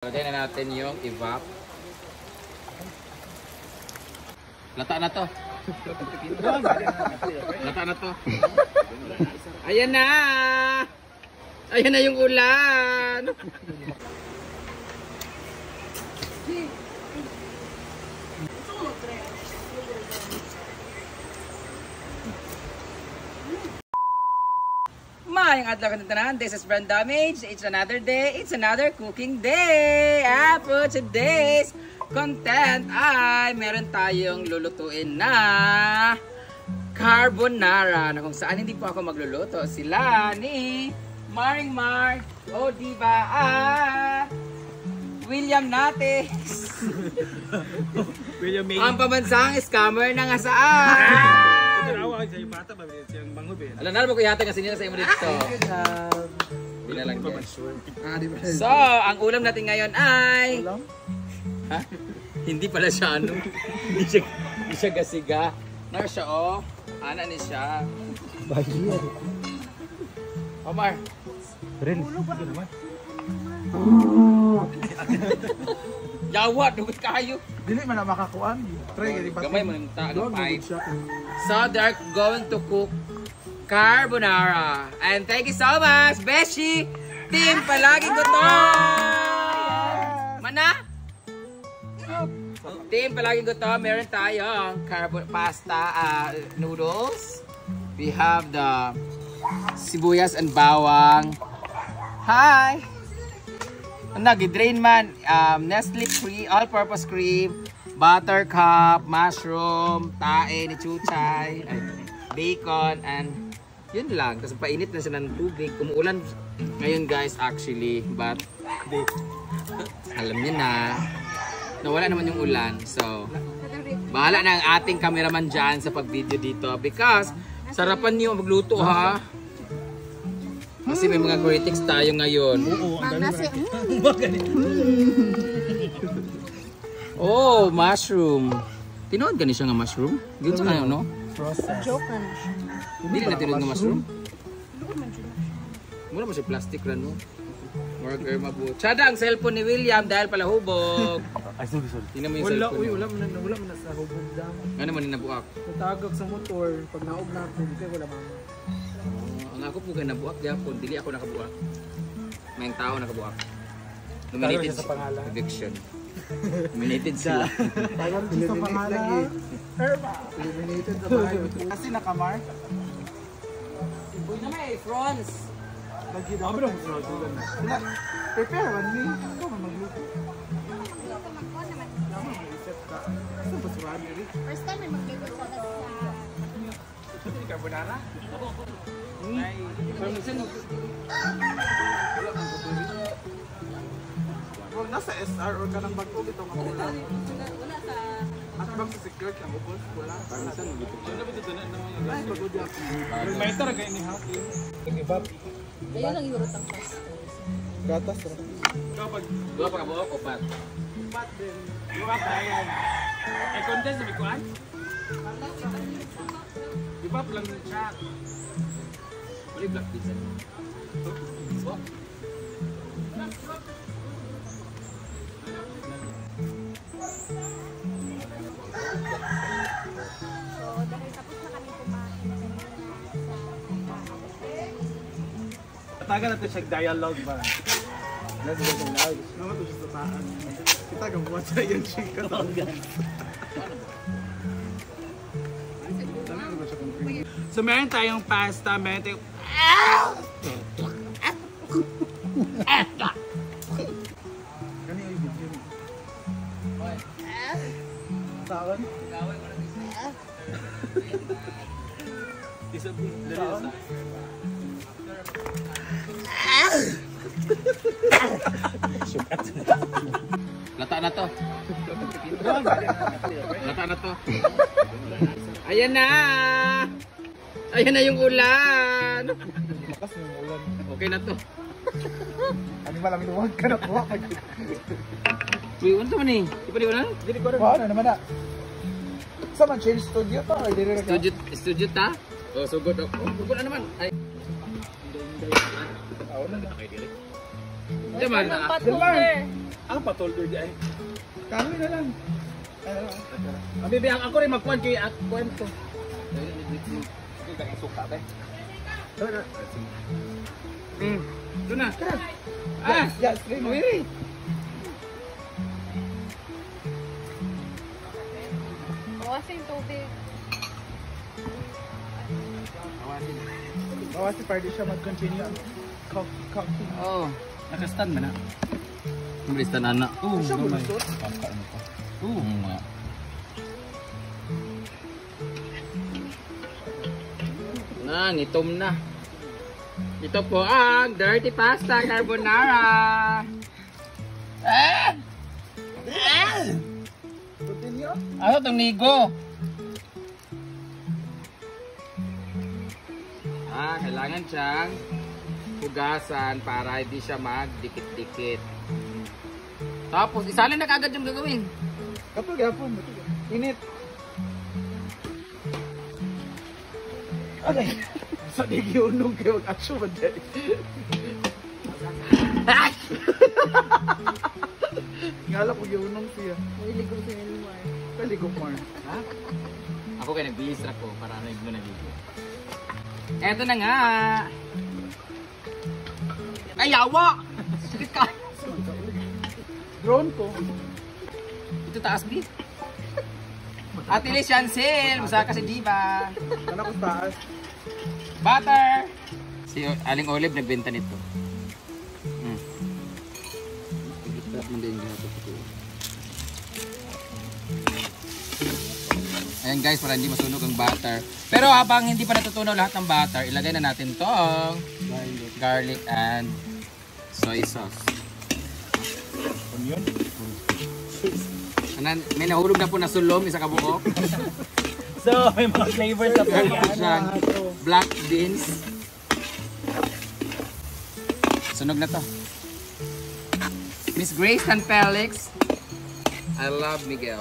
Lagay na natin yung evap. Lata na to. Lata na to. Ayan na! Ayan na yung ulan! Mayang adlaw ka tanan. This is Brand Damage. It's another day. It's another cooking day. For today's content ay meron tayong lulutuin na carbonara na kung saan hindi po ako magluluto. Sila ni Maring Mar. O diba? William Nates. William May. Ang pamansang scammer na nga saan. Alam na ko yata kasi nila sa imo dito. Binalang So, ang ulam natin ngayon ay ha? Hindi pala siya ano. Hindi siya gasiga. Nar siya oh. Ana ni siya. Bahia. Omar. Ren. Yawa, dugay kayo. Dili man na makakuan. Try gani ba? Gamay mo ng tago pipe. So, they're going to cook carbonara. And thank you so much, Beshi! Team Palaging Gutom! Mana? Team Palaging Gutom, meron tayong pasta noodles. We have the sibuyas and bawang. Hi! Nag-drain man, Nestle cream, all-purpose cream, buttercup, mushroom, tae ni chuchay, bacon, and yun lang. Kasi painit na siya ng tubig. Umuulan ngayon guys actually, but alam niyo na, nawala naman yung ulan. So, bahala na ang ating cameraman dyan sa pag-video dito because sarapan niyo magluto ha. Kasi may mga critics tayo ngayon. Oh, mushroom. Tinood gani siya nga mushroom? Gito sa kayo, no? Joke na siya. Hindi na tinood nga mushroom? Muna mo siya plastic ran mo. Burger mabuo. Tsada ang cellphone ni William dahil pala hubog. Ay, sorry. Tingnan mo yung cellphone. Wala man na sa hubog dam. Ano man nabuak? Natagak sa motor. Pag naog natin, kaya wala mama. Ang ako po kayo nabuak gyapon, dili ako nakabuak. May tao nakabuak. Nominated sa pangalan. Eviction. Nominated sila. Parang sa pangalan. Herba. Eliminated sa bahay. Kasi nakamark. Uy na may France. Lagi na. Abro. Prepare man ni. Ikaw man magluto. First time may mag-luto sa Carbonara? Ay, permission mo. Wag nasa SR or kanang bago ito mga wala. wala sa At bang sa secure ka ubos wala. Permission mo dito. Ay bago diyan. May talaga ini happy. Ibab. ayun lang yung rutang pasta. Gatas. Kapag dua pa kabuok o pat? Pat din. Dua pa yan. Ay, contest na bikuan? Ibab lang siya. Wala black pizza. So dahil tapos na kami kumain Taga natin siya dialogue ba? Let's go sa loud. Naman to siya sa taas. Kita gamuha sa yan siya katawagan. So meron tayong pasta, meron tayong... Kani ay video mo. Taon? Isa po. Taon? Lata na to. Lata na to. Ayan na! Ayan na yung ulan! Lakas yung ulan. Okay na to. Ano ba lang luwag ka na po? Uy, ano man eh? Di pa di ulan? Dili ko rin. Ano naman na? Sa man change studio pa? Ay, dili rin ka? Studio ta? Oh, sugod ako. Sugod na naman. Ay. Taon na na. Diyan man. Patulder. Ang patuldo di ay. Kami na lang. Abi biyang ako rin magkuan kay kwento. Ito yung suka ba? Ito na. Yeah, straight mo. Uy. Bawasin yung tubig. Bawasi para di siya mag-continue ang coffee. Oh. Naka-stand man na. Kumbristan anak. Siya bulusot. Kakain ko. Mga. Itom na. Ito po ang dirty pasta carbonara. Continue. Ano itong nigo? Kailangan siyang hugasan para hindi siya magdikit-dikit. Tapos, isalin na kagad yung gagawin. Kapag gapon. Init. Okay. Sa digyunong kayo mag-action ba dyan? Ngala ko gyunong siya. Ligo si Elmar. Kaligo mo. Ha? Ako kaya nagbihis ako para nagmo na dito. Eto na nga. Ay, yawa! Sakit ka! Drone ko. Ito taas, B. Ate Liz Chancel, masa ka si Diva. Ano ko taas? Butter! Si Aling Olive nagbenta nito. Ayan guys, para hindi masunog ang butter. Pero habang hindi pa natutunaw lahat ng butter, ilagay na natin tong garlic and soy sauce. Onion? May nahulog na po na sulom, isa kabuok. So, may mga flavors na po Siyang black beans. Sunog na to. Miss Grace and Felix. I love Miguel.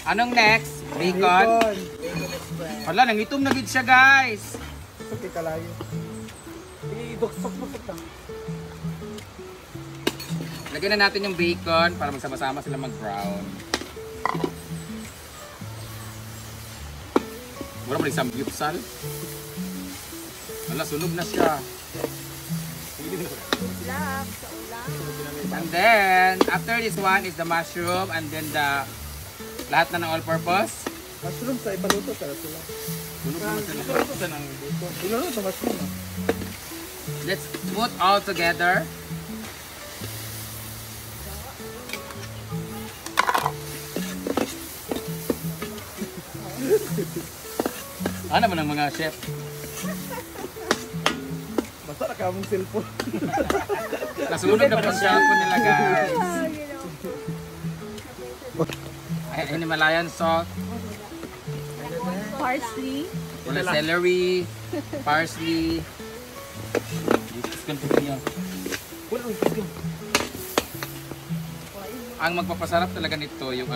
Anong next? Bacon. Wala, nangitom na gid siya guys. Okay, kalayo. Idok-sok-sok lang. Lagyan na natin yung bacon para magsama-sama sila mag-brown. Wala mo isang gyupsal. Wala, sunog na siya. Lap sa ulam. And then, after this one is the mushroom and then the lahat na ng all-purpose. Mushroom sa ipaluto para sila. Sunog naman sila. Ipaluto sa ng bacon. Ipaluto sa mushroom. Let's put all together. Ano naman ang mga chef? Basta na kamong cellphone. Nasunog na po siya po nila guys. Ay, Himalayan salt, Parsley. wala celery, parsley. Ang magpapasarap talaga nito, yung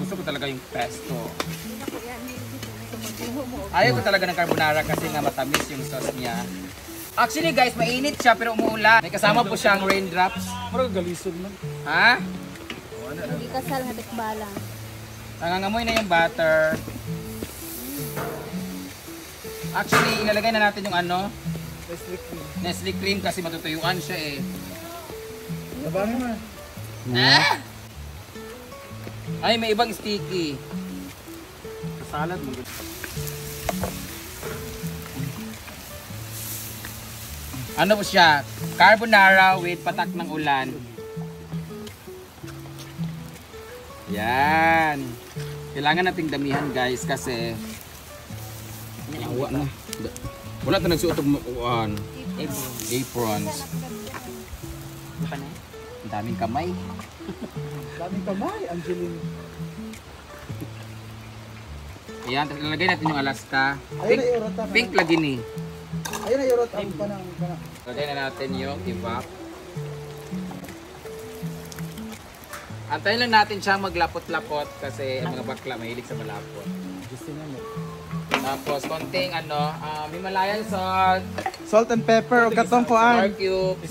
gusto ko talaga yung pesto. Ayaw ko talaga ng carbonara kasi nga matamis yung sauce niya. Actually guys, mainit siya pero umuulan. May kasama po siyang raindrops. Parang galisod man. Ha? Hindi kasal hatik balang. Nangangamoy na yung butter. Actually, ilalagay na natin yung ano, Nestle cream kasi matutuyuan siya eh. Sabangin mo. Ah! Ay, may ibang sticky. Salad mo. Ano po siya? Carbonara with patak ng ulan. Yan. Kailangan nating damihan guys kasi wala na. Wala na nagsuot ng aprons. Ang daming kamay. Daming kamay, Angeline. Ayan, ilalagay natin yung Alaska. Ayun na iurot ang Pink lagi ni. Ayun na iurot ang panang. Lagay na natin yung evap. Antayin lang natin siya maglapot-lapot kasi ang mga bakla mahilig sa malapot. Gusto na mo. Tapos konting ano, Himalayan salt, Salt and pepper o katong nor kuan. cubes.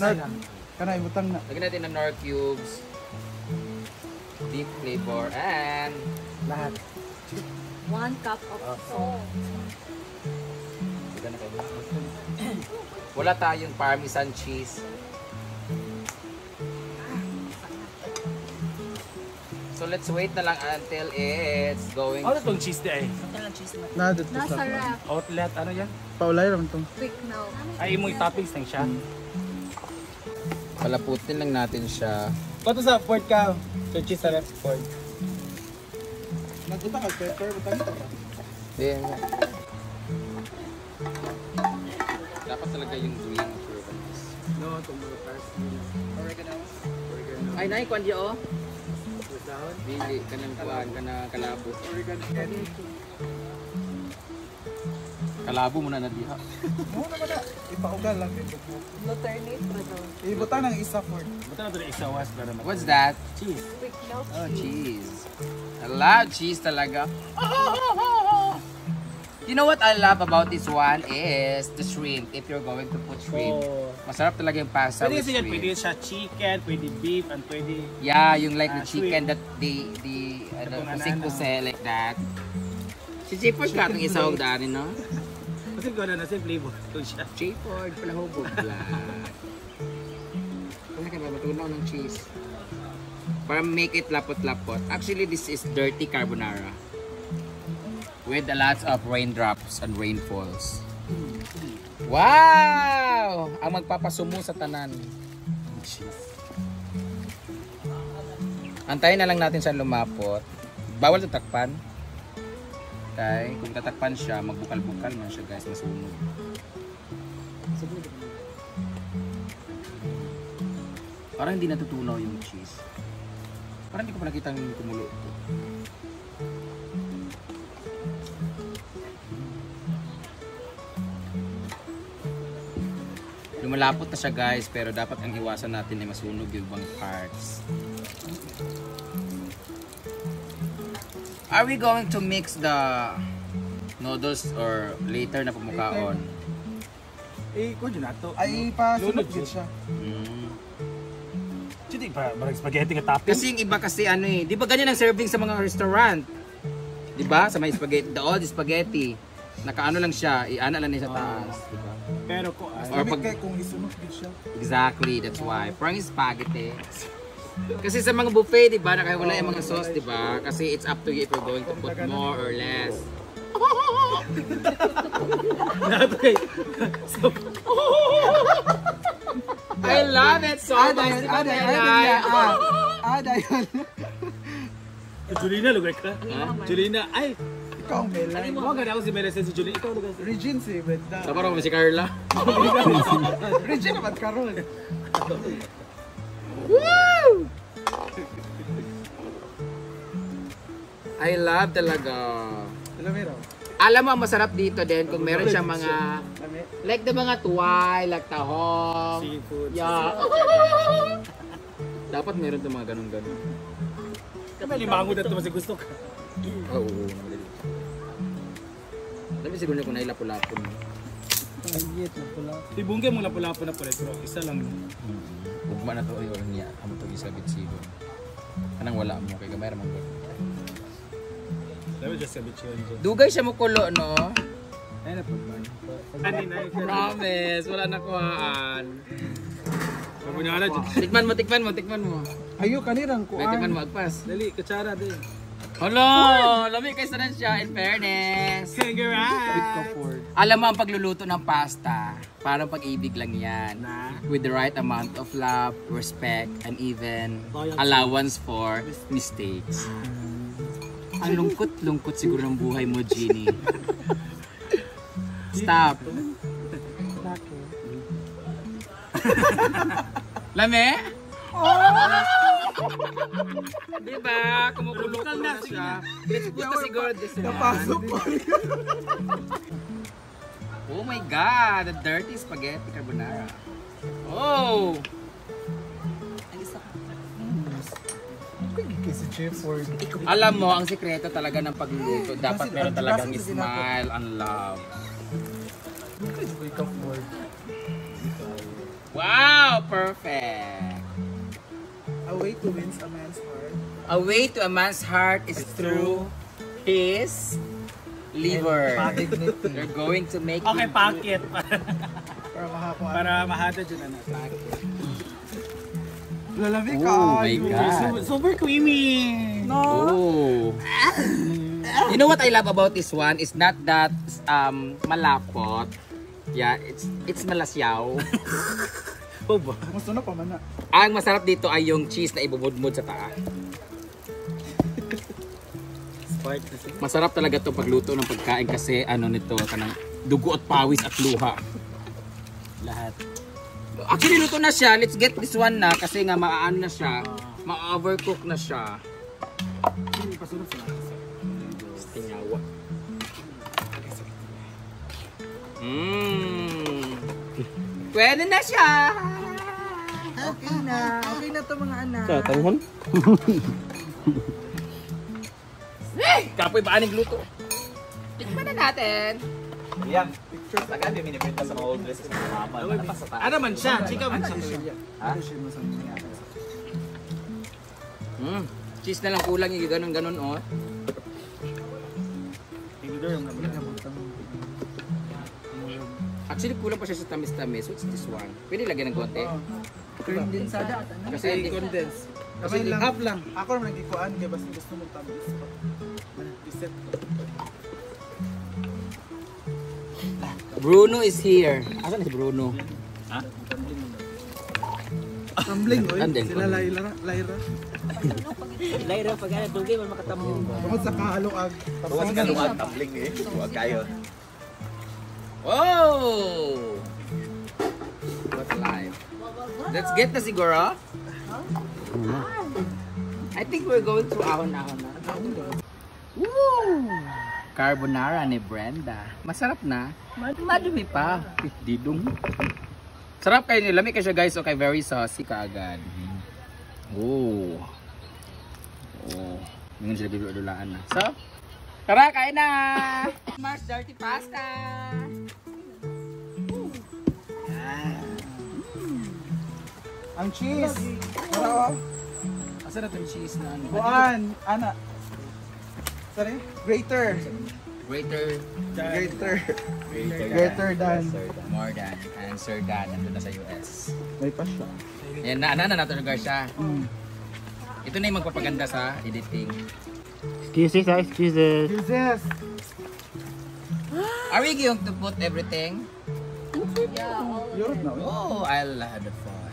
Kana ibutang na. Lagyan natin ng nor cubes. beef flavor, and Lahat. 1 cup of salt. wala tayong parmesan cheese. So let's wait na lang until it's going. Ano itong cheese di ay? Nada to sa. Nasarap. Outlet, ano yan? Paulay lang to. Quick now. Ay, mo yung toppings lang siya. Palaputin lang natin siya. Pato sa port ka. So cheese sa left port. Nagpunta ka pepper, butang ito. Then, dapat talaga yung green turbans. No, tumulong parsley. Oregano. Oregano. Ay, nai, kwan di oh. Dahon. Dili, kanang kuan, kanang kalabo. Oregano. Kalabo muna na diha. Oo naman na. Ipaugal lang dito. Alternate ba daw? Ibutang ng isa port. Ba't na ito na isawas para mag- What's that? cheese? Quick now. Oh, cheese. I love cheese talaga. You know what I love about this one is the shrimp. If you're going to put shrimp, Oh. masarap talaga yung pasta Pwede with kasi yan, shrimp. pwede siya chicken, pwede beef, and pwede... Yeah, yung like the Shrimp. chicken that the Katong kusik-kuse like that. Si J-Ford ka itong isahog daanin, no? Kasi ko na nasa flavor ito siya. J-Ford, pala hubog lang. Kaya kayo matunaw ng cheese. Para make it lapot-lapot. Actually, this is dirty carbonara. With a lots of raindrops and rainfalls. Wow! Ang magpapasumo sa tanan. Cheese. Antayin na lang natin siya lumapot. Bawal tatakpan. Okay, kung tatakpan siya, magbukal-bukal man siya guys, masunog. Parang hindi natutunaw yung cheese. Parang hindi ko pa nakita yung kumulo ito. Lumalapot na siya guys, pero dapat ang iwasan natin ay masunog yung ibang parts. Are we going to mix the noodles or later na pumukaon? Eh, kung dyan nato. Ay, pasunod Lunod din siya. Hindi pa, barang spaghetti nga topping. Kasi yung iba kasi ano eh, di ba ganyan ang serving sa mga restaurant? Di ba? Sa may spaghetti, the old spaghetti. Nakaano lang siya, iana lang niya sa taas. Di ba? Pero kung Or Lamig pag- kay kung isunod din siya. Exactly, that's why. Parang spaghetti. Kasi sa mga buffet, di ba, nakawala yung mga sauce, di ba? Kasi it's up to you if you're going to put more or less. I love it so much. Dayon. Julina, lugar ka. Julina, ay! Ikaw, Melay. Mo nga ako si Mereses si Julina. Ikaw lugar. Regine si Benda. Sa parang si Carla. Regine naman karon. Woo! I love talaga. Alam mo raw. Alam mo, ang masarap dito din kung meron siyang mga, Lami. like the mga tuway, like tahong. Seafood. Yeah. Dapat meron itong mga ganun-ganun. Kami limango na ito mas gusto ka. Oo. Dami siguro kung nailapo-lapo. Ayit na pula. Ibungge mo lapo-lapo na pala pero isa lang. Ugma na to yun niya. Amo to isabit sigo. Kanang wala mo kay gamay ramang ko. Sabi just a bit change. Dugay siya mo kulo, no? Ay na pag Ani na yun. Promise, wala na kuhaan. Sabi na dyan. Tikman mo. Ayo kanirang May tikman kuan. mo, agpas. Dali, kutsara din. Hello! Lami kayo sa siya, in fairness. Congrats! Alam mo ang pagluluto ng pasta, parang pag-ibig lang yan. Na? With the right amount of love, respect, and even Loyalty. allowance for mistakes. Ang lungkot siguro ng buhay mo, Jeannie. Stop. Lame? Diba? Kumukulo na siya. Let's put na siguro this Napasok one. pa. Oh my God! The dirty spaghetti carbonara. Oh! Si Chef Ford. Alam mo, ang sikreto talaga ng pagluluto, dapat meron talagang smile and love. Wake up Ford. Wow! Perfect! Oh, way to win a man's heart. A way to a man's heart is through his liver. They're going to make Okay, him- packet. Para makakuha. Para mahata dyan na packet. Lalabi ka. Oh my God. Super creamy. No. Oh. You know what I love about this one is not that malapot. Yeah, it's malasyaw. Oh ba? Gusto na pa man na. Ang masarap dito ay yung cheese na ibubudmud sa paa. Spark na siya. Masarap talaga to pagluto ng pagkain kasi ano nito, kanang dugo at pawis at luha. Lahat. Actually luto na siya. Let's get this one na kasi nga maaan na siya. Ma-overcook na siya. Pasunod sa lahat. Tingawa. Pwede na siya. Okay na. Okay na to mga anak. Sa tanghon? Kapoy ba aning luto? Tikman na natin. Yang, pictures na kami minipinta sa mga old dresses ng mama. Ano man siya? Chika man siya. Cheese na lang kulang yung ganun-ganun oh. Actually kulang pa siya sa tamis-tamis. What's this one? Pwede lagyan ng konti. Condensada. Kasi hindi Condense. Kasi Kasi lang. Half lang. Ako naman nagkikuan kaya basta gusto mong tamis. Reset. Bruno is here. Asan si Bruno? Tumbling, oy. Andun. Sila Lyra. Later, pag ano, dugay man makatamo. Tungkol sa kahaluag. Bukas ka lumang tumbling eh. Huwag kayo. Oh! What's live? Let's get na siguro. I think we're going to ahon-ahon na. Woo! Carbonara ni Brenda. Masarap na. Madumi pa. Didong. Sarap kayo nila. Lami siya guys. Okay, very saucy kaagad. Oh. Oh. Ngayon sila bibiudulaan na. So, tara, kain na! Mars Dirty Pasta! Ang cheese. Pero, Asa na itong cheese na ano? buwan. Ana. Sorry? Greater. Greater than. more than answer than nandun na sa US. May pa siya. Ayan, natulugar siya. Ito na yung magpapaganda sa editing. Excuses, excuses. Jesus. Are we going to put everything? Yeah, all of Yun na. Oh, I'll have the fun.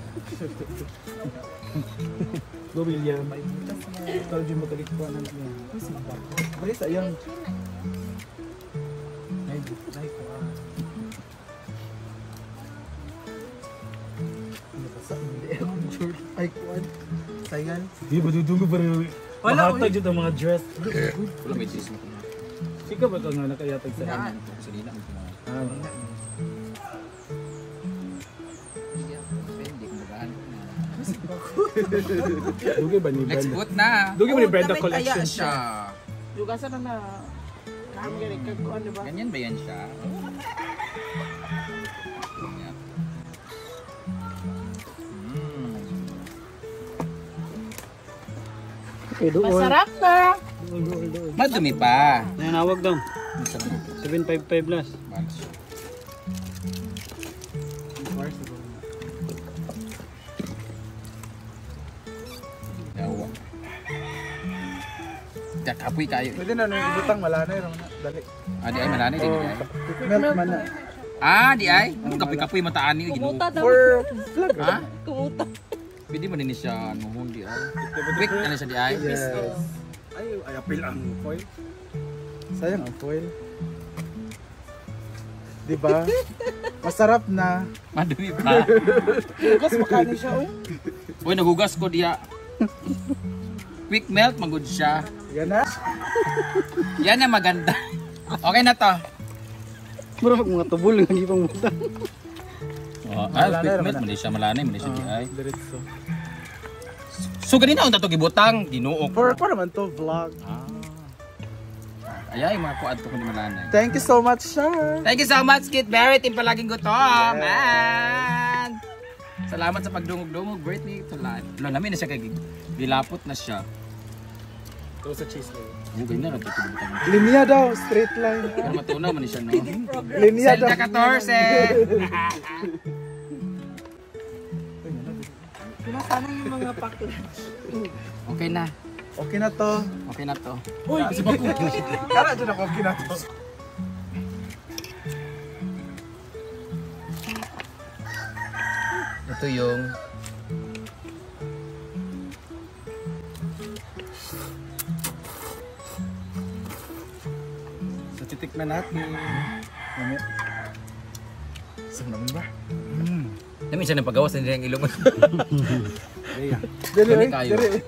Go, William. Ikaw dyan magalit ko na niya. Bali sa iyang. Ay, kuwan. Sayan. Di ba dudugo pa rin? Mahatag dito ang mga dress. Wala may cheese mo. Sika ba ito nga nakayatag sa amin? Sa lina mo. Hindi ko magaan. Dugay ba ni Let's Brenda? put na. Dugay mo ni Brenda Dapat collection kaya siya. Yugasan na na. Ganyan ba yan siya? Masarap na. Madumi pa. Nanawag daw. 755 plus. Yawa. Kakapoy kayo. Pwede na nung ibutang malanay. Dali. Ah, di ay malanay din di ay. Melt man na. Ah, di ay. Kapoy-kapoy mataan ni ginu. Kumuta daw. For vlog. Ha? Kumuta. Pwede mo din siya nuhon di ay. Quick na siya di ay. Yes. Ay, apil ang foil. Sayang ang foil. Diba? Masarap na. Madumi pa. Bukas makani siya. Uy, nagugas ko diya. Quick melt, magod siya. Yan na. Yan na maganda. Okay na to. Mura mga tubol nga di pang muta. Oh, quick melt, mali siya malanay, mali siya di ay. Diretso. So ganina unta to gibutang, ginuok. For naman to vlog. Ayay, mga kuad to kundi malanay. Thank you so much, Shar. Thank you so much, Kit Barrett. Yung palaging gutom, man. Salamat sa pagdungog-dungog. Britney to life. Wala namin na siya kay gilapot na siya. Ito sa cheese lang. Ano ganyan na tutulungan. Linya daw, straight line. Pero matunaw man siya, no? Linya daw. Zelda 14! Sana yung mga pakla. Okay na. Okay na to. Okay na to. Uy, kara dyan ako, okay na to. Ito yung So, titikman natin. Mamit. Saan naman ba? Namin siya ng paggawas na nila yung ilong mo. Dali, Kami tayo. dali.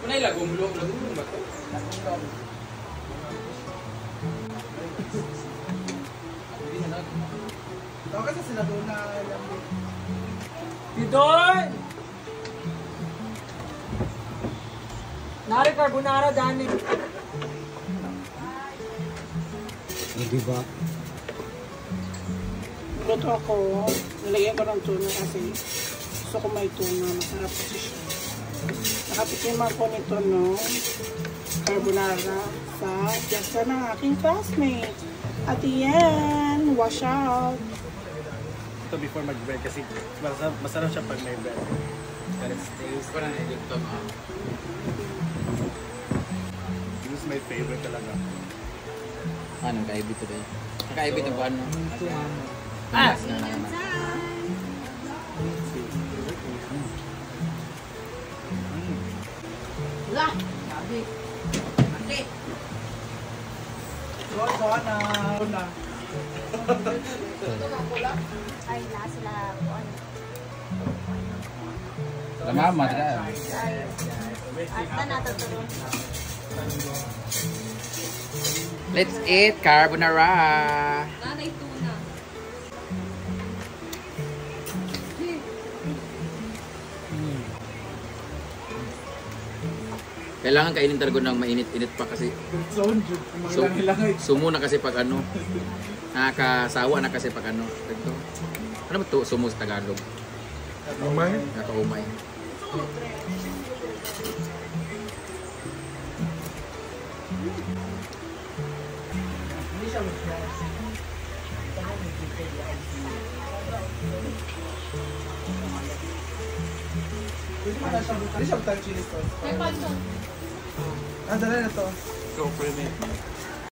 Ano yung lagong ba ito? Tawag kasi sila doon na Bidon! Nari carbonara dami. Diba? Luto ako, nilagyan ko ng tuna kasi gusto ko may tuna, masarap kasi siya. Nakatikim ako nito no, carbonara sa piyesta ng aking classmate. At yan, wash out. Ito before mag-bread kasi masarap siya pag may bread. But it's taste. Parang nilito mo. This is my favorite talaga. Anong kaibit today? Kaibit ang buwan mo? Ah! Na naman. Wala! Sabi. Mati. na. Ay, na sila kuan. Mama, tira. Ata na tuturo. Let's eat carbonara. Nanay tuna. Kailangan kainin talaga ng mainit-init pa kasi sumo na kasi pag ano. Nakakasawa na kasi pag ano. Ano ba ito? Sumo sa Tagalog. Umay? Nakakaumay. Ano siya chili sauce? May panso. Ah, dala na to. Go for me.